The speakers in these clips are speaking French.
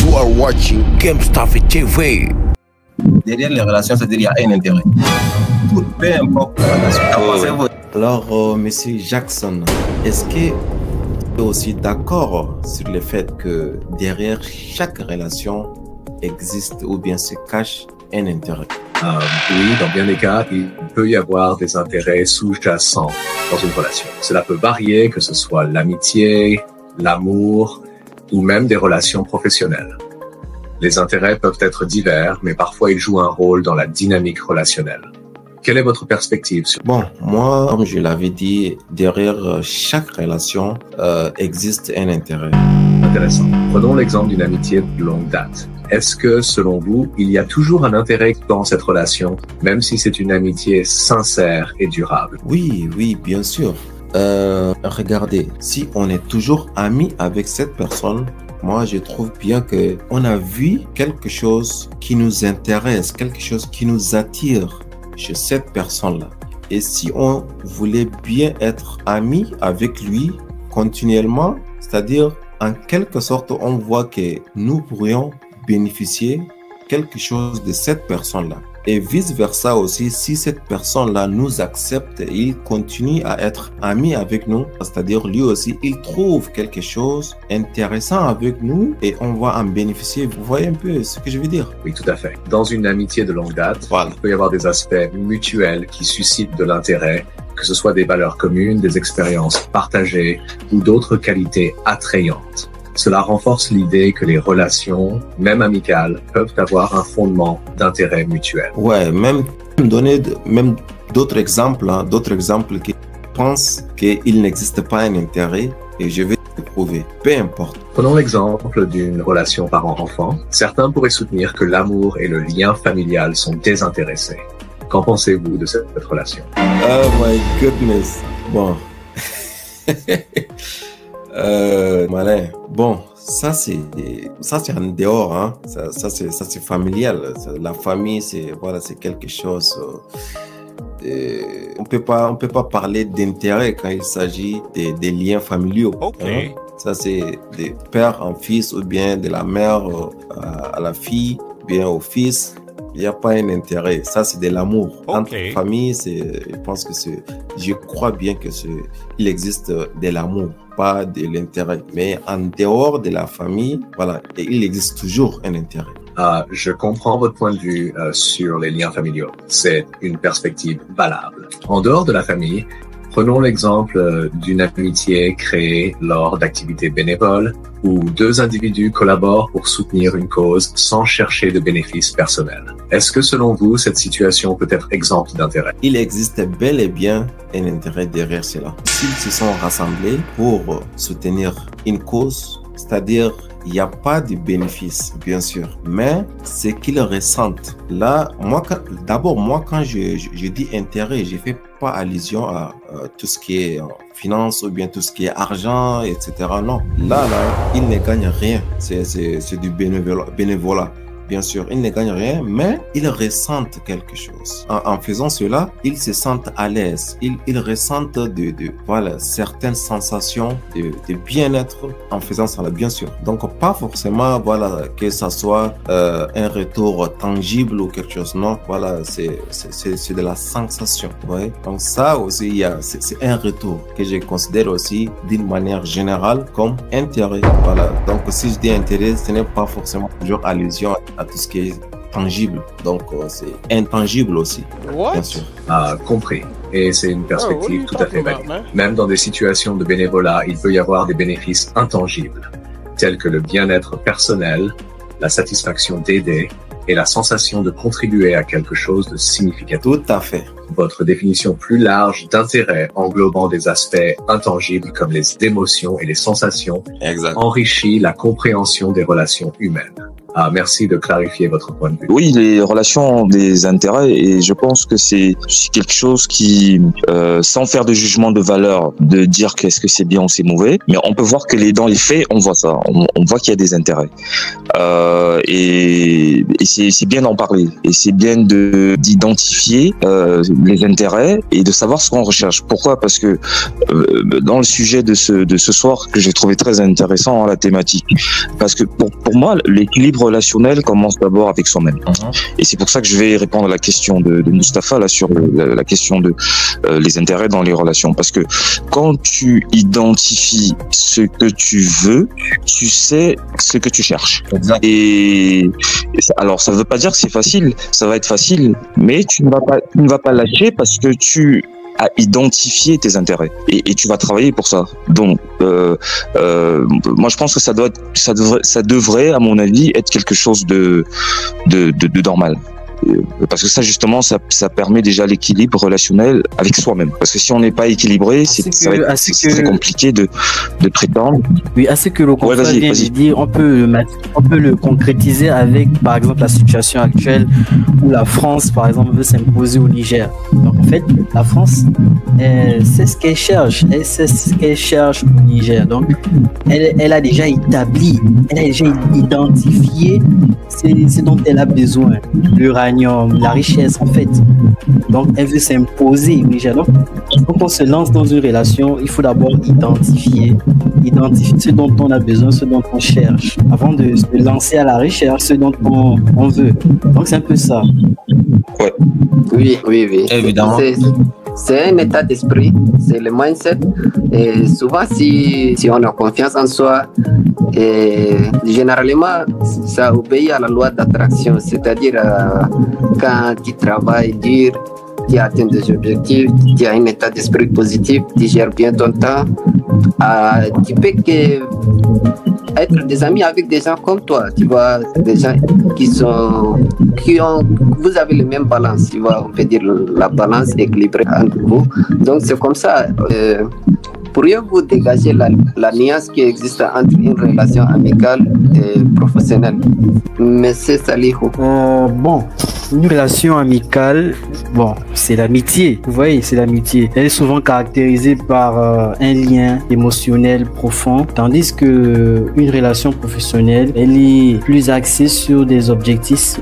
You are watching GameStuff TV. Derrière les relations, c'est-à-dire il y a un intérêt. Tout, peu importe la relation. Alors, Monsieur Jackson, est-ce que vous êtes aussi d'accord sur le fait que derrière chaque relation existe ou bien se cache un intérêt? Oui, dans bien des cas, il peut y avoir des intérêts sous-jacents dans une relation. Cela peut varier, que ce soit l'amitié, l'amour ou même des relations professionnelles. Les intérêts peuvent être divers, mais parfois ils jouent un rôle dans la dynamique relationnelle. Quelle est votre perspective sur... Bon, moi, comme je l'avais dit, derrière chaque relation existe un intérêt. Intéressant. Prenons l'exemple d'une amitié de longue date. Est-ce que, selon vous, il y a toujours un intérêt dans cette relation, même si c'est une amitié sincère et durable? Oui, bien sûr. Regardez, si on est toujours amis avec cette personne, moi, je trouve bien que on a vu quelque chose qui nous intéresse, quelque chose qui nous attire chez cette personne-là. Et si on voulait bien être amis avec lui continuellement, c'est-à-dire en quelque sorte, on voit que nous pourrions bénéficier quelque chose de cette personne-là. Et vice-versa aussi, si cette personne-là nous accepte et il continue à être ami avec nous, c'est-à-dire lui aussi, il trouve quelque chose intéressant avec nous et on va en bénéficier. Vous voyez un peu ce que je veux dire? Oui, tout à fait. Dans une amitié de longue date, voilà, il peut y avoir des aspects mutuels qui suscitent de l'intérêt, que ce soit des valeurs communes, des expériences partagées ou d'autres qualités attrayantes. Cela renforce l'idée que les relations, même amicales, peuvent avoir un fondement d'intérêt mutuel. Ouais, même donner même d'autres exemples qui pensent qu'il n'existe pas un intérêt et je vais le prouver, peu importe. Prenons l'exemple d'une relation parent-enfant. Certains pourraient soutenir que l'amour et le lien familial sont désintéressés. Qu'en pensez-vous de cette relation? Oh my goodness. Bon. Malin. Bon, ça c'est en dehors, hein. Ça c'est familial. La famille, c'est quelque chose. On peut pas parler d'intérêt quand il s'agit des liens familiaux. Okay. Hein. Ça c'est des pères en fils ou bien de la mère à la fille, bien au fils. Il n'y a pas un intérêt. Ça, c'est de l'amour. Okay. Entre familles, je crois bien que il existe de l'amour, pas de l'intérêt. Mais en dehors de la famille, voilà, et il existe toujours un intérêt. Je comprends votre point de vue sur les liens familiaux. C'est une perspective valable. En dehors de la famille, prenons l'exemple d'une amitié créée lors d'activités bénévoles où deux individus collaborent pour soutenir une cause sans chercher de bénéfices personnels. Est-ce que selon vous, cette situation peut être exempte d'intérêt? Il existe bel et bien un intérêt derrière cela. S'ils se sont rassemblés pour soutenir une cause, c'est-à-dire il n'y a pas de bénéfice, bien sûr, mais c'est qu'ils ressentent. Là, moi, quand je dis intérêt, je fais pas allusion à tout ce qui est finance ou bien tout ce qui est argent, etc. Non, là, ils ne gagnent rien. C'est du bénévolat. Bien sûr, ils ne gagnent rien, mais ils ressentent quelque chose. En faisant cela, ils se sentent à l'aise. Ils ressentent certaines sensations de bien-être en faisant cela, bien sûr. Donc, pas forcément, que ça soit un retour tangible ou quelque chose. Non, c'est de la sensation. Ouais. Donc, ça aussi, c'est un retour que je considère aussi d'une manière générale comme intérêt. Voilà. Donc, si je dis intérêt, ce n'est pas forcément toujours allusion à tout ce qui est tangible. Donc, c'est intangible aussi, bien sûr. Compris. Et c'est une perspective tout à fait valide. Même dans des situations de bénévolat, il peut y avoir des bénéfices intangibles, tels que le bien-être personnel, la satisfaction d'aider et la sensation de contribuer à quelque chose de significatif. Tout à fait. Votre définition plus large d'intérêt englobant des aspects intangibles comme les émotions et les sensations enrichit la compréhension des relations humaines. Merci de clarifier votre point de vue. Oui, les relations ont des intérêts et je pense que c'est quelque chose qui, sans faire de jugement de valeur, de dire qu'est-ce que c'est bien ou c'est mauvais, mais on peut voir que dans les faits, on voit ça. On voit qu'il y a des intérêts. Et c'est bien d'en parler. Et c'est bien d'identifier les intérêts et de savoir ce qu'on recherche. Pourquoi? Parce que dans le sujet de ce soir, que j'ai trouvé très intéressant, la thématique, parce que pour moi, l'équilibre relationnel commence d'abord avec soi-même. Et c'est pour ça que je vais répondre à la question de Mustapha là sur la question de les intérêts dans les relations. Parce que quand tu identifies ce que tu veux, tu sais ce que tu cherches. Exact. Et alors, ça ne veut pas dire que c'est facile. Ça va être facile, mais tu ne vas pas lâcher parce que tu as identifié tes intérêts et tu vas travailler pour ça. Donc, moi, je pense que ça devrait, à mon avis, être quelque chose de normal. Parce que ça, justement, ça permet déjà l'équilibre relationnel avec soi-même. Parce que si on n'est pas équilibré, ça va être très compliqué de prétendre. Oui, à ce que le confrère vient de dire, on peut le concrétiser avec, par exemple, la situation actuelle où la France, par exemple, veut s'imposer au Niger. Donc, en fait, la France, c'est ce qu'elle cherche. Elle sait ce qu'elle cherche au Niger. Donc, elle a déjà établi, elle a déjà identifié ce dont elle a besoin. La richesse en fait. Donc elle veut s'imposer. Donc quand on se lance dans une relation, il faut d'abord identifier ce dont on a besoin, ce dont on cherche, avant de se lancer à la recherche, ce dont on veut. Donc c'est un peu ça. Ouais. Oui. Évidemment. C'est un état d'esprit, c'est le mindset. Et souvent, si on a confiance en soi, et généralement, ça obéit à la loi d'attraction. C'est-à-dire, quand tu travailles dur, tu atteins des objectifs, tu as un état d'esprit positif, tu gères bien ton temps, tu peux être des amis avec des gens comme toi, tu vois, des gens vous avez le même balance, tu vois, on peut dire la balance équilibrée entre vous. Donc c'est comme ça. Pourriez-vous dégager la nuance qui existe entre une relation amicale et professionnelle? Monsieur Salihou. Bon, une relation amicale, c'est l'amitié. Vous voyez, c'est l'amitié. Elle est souvent caractérisée par un lien émotionnel profond, tandis que une relation professionnelle, elle est plus axée sur des objectifs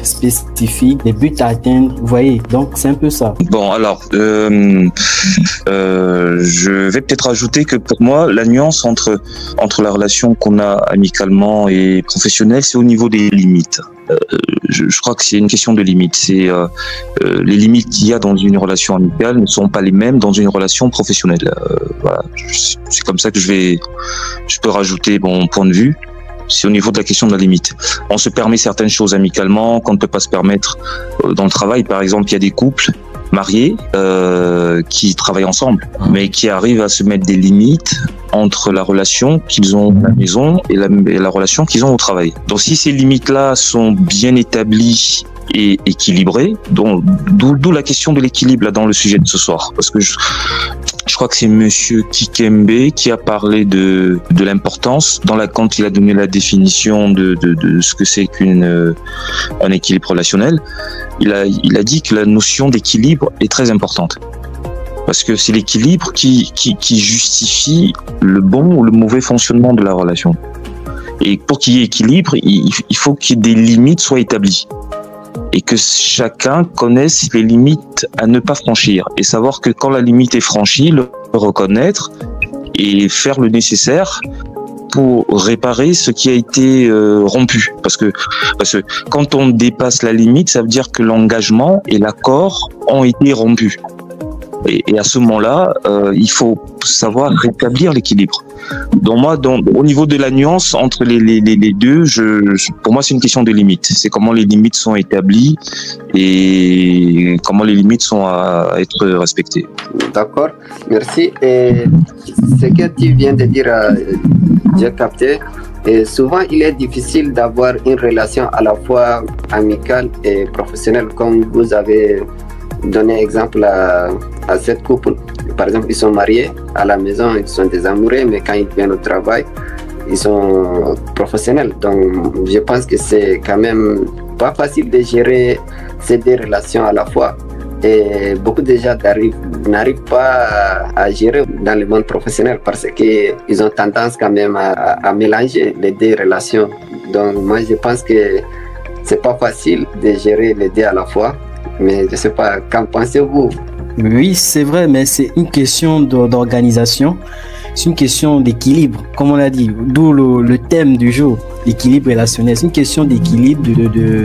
spécifiques, des buts à atteindre. Vous voyez, donc c'est un peu ça. Bon, alors, je vais peut-être ajouter que pour moi, la nuance entre la relation qu'on a amicalement et professionnelle, c'est au niveau des limites. Je crois que c'est une question de limites. C'est les limites qu'il y a dans une relation amicale ne sont pas les mêmes dans une relation professionnelle. Voilà, c'est comme ça que je peux rajouter mon point de vue. C'est au niveau de la question de la limite. On se permet certaines choses amicalement qu'on ne peut pas se permettre dans le travail. Par exemple, il y a des couples mariés qui travaillent ensemble, mais qui arrivent à se mettre des limites entre la relation qu'ils ont à la maison et la relation qu'ils ont au travail. Donc si ces limites-là sont bien établies et équilibrées, d'où la question de l'équilibre là dans le sujet de ce soir, parce que je crois que c'est Monsieur Kikembe qui a parlé de l'importance quand il a donné la définition de ce que c'est un équilibre relationnel. Il a dit que la notion d'équilibre est très importante. Parce que c'est l'équilibre qui justifie le bon ou le mauvais fonctionnement de la relation. Et pour qu'il y ait équilibre, il faut que des limites soient établies. Et que chacun connaisse les limites à ne pas franchir. Et savoir que quand la limite est franchie, le reconnaître et faire le nécessaire pour réparer ce qui a été rompu. Parce que quand on dépasse la limite, ça veut dire que l'engagement et l'accord ont été rompus. Et à ce moment-là, il faut savoir rétablir l'équilibre. Donc moi, au niveau de la nuance entre les deux, pour moi, c'est une question de limites. C'est comment les limites sont établies et comment les limites sont à être respectées. D'accord, merci. Et ce que tu viens de dire, j'ai capté. Et souvent, il est difficile d'avoir une relation à la fois amicale et professionnelle, comme vous avez donné exemple à cette couple. Par exemple, ils sont mariés à la maison, ils sont des amoureux, mais quand ils viennent au travail, ils sont professionnels. Donc, je pense que c'est quand même pas facile de gérer ces deux relations à la fois. Et beaucoup de gens n'arrivent pas à gérer dans le monde professionnel parce qu'ils ont tendance quand même à mélanger les deux relations Donc moi je pense que c'est pas facile de gérer les deux à la fois. Mais je sais pas, qu'en pensez-vous? Oui, c'est vrai, mais c'est une question d'organisation. C'est une question d'équilibre, comme on l'a dit, d'où le thème du jour, l'équilibre relationnel. C'est une question d'équilibre,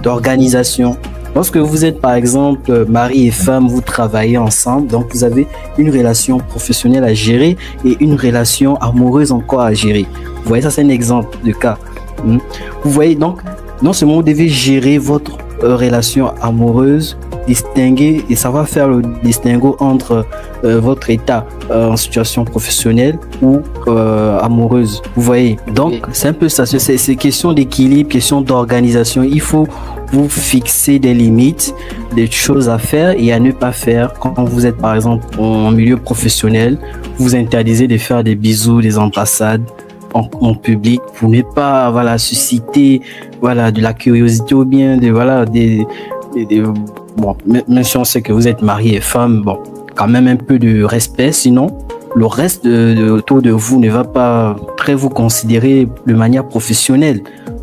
d'organisation. Lorsque vous êtes par exemple mari et femme, vous travaillez ensemble, donc vous avez une relation professionnelle à gérer et une relation amoureuse encore à gérer. Vous voyez, ça c'est un exemple de cas. Vous voyez donc, non seulement vous devez gérer votre relation amoureuse, distinguer et savoir faire le distinguo entre votre état en situation professionnelle ou amoureuse. Vous voyez, donc c'est un peu ça, c'est question d'équilibre, question d'organisation. Il faut vous fixer des limites, des choses à faire et à ne pas faire. Quand vous êtes par exemple en milieu professionnel, vous interdisez de faire des bisous, des embrassades en public pour ne pas susciter de la curiosité ou bien bon, même si on sait que vous êtes marié et femme, bon, quand même un peu de respect, sinon le reste autour de vous ne va pas très vous considérer de manière professionnelle.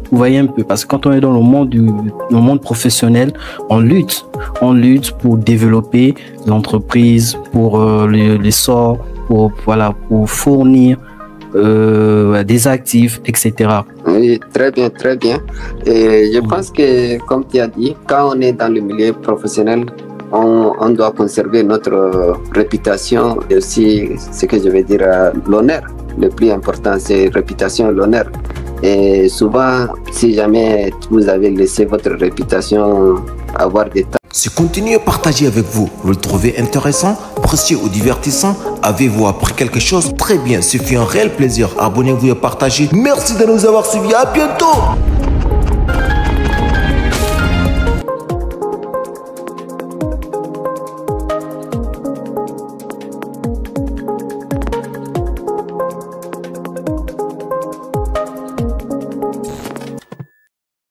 Vous voyez un peu, parce que quand on est dans le monde professionnel, on lutte pour développer l'entreprise, pour l'essor, pour fournir des actifs, etc. Oui, très bien, très bien. Et je pense que, comme tu as dit, quand on est dans le milieu professionnel, on doit conserver notre réputation et aussi, ce que je veux dire, l'honneur. Le plus important, c'est réputation et l'honneur. Et souvent, si jamais vous avez laissé votre réputation avoir des tas. Si continuez à partager avec vous, vous le trouvez intéressant, précieux ou divertissant, avez-vous appris quelque chose? Très bien, ce fut un réel plaisir. Abonnez-vous et partagez. Merci de nous avoir suivis. À bientôt.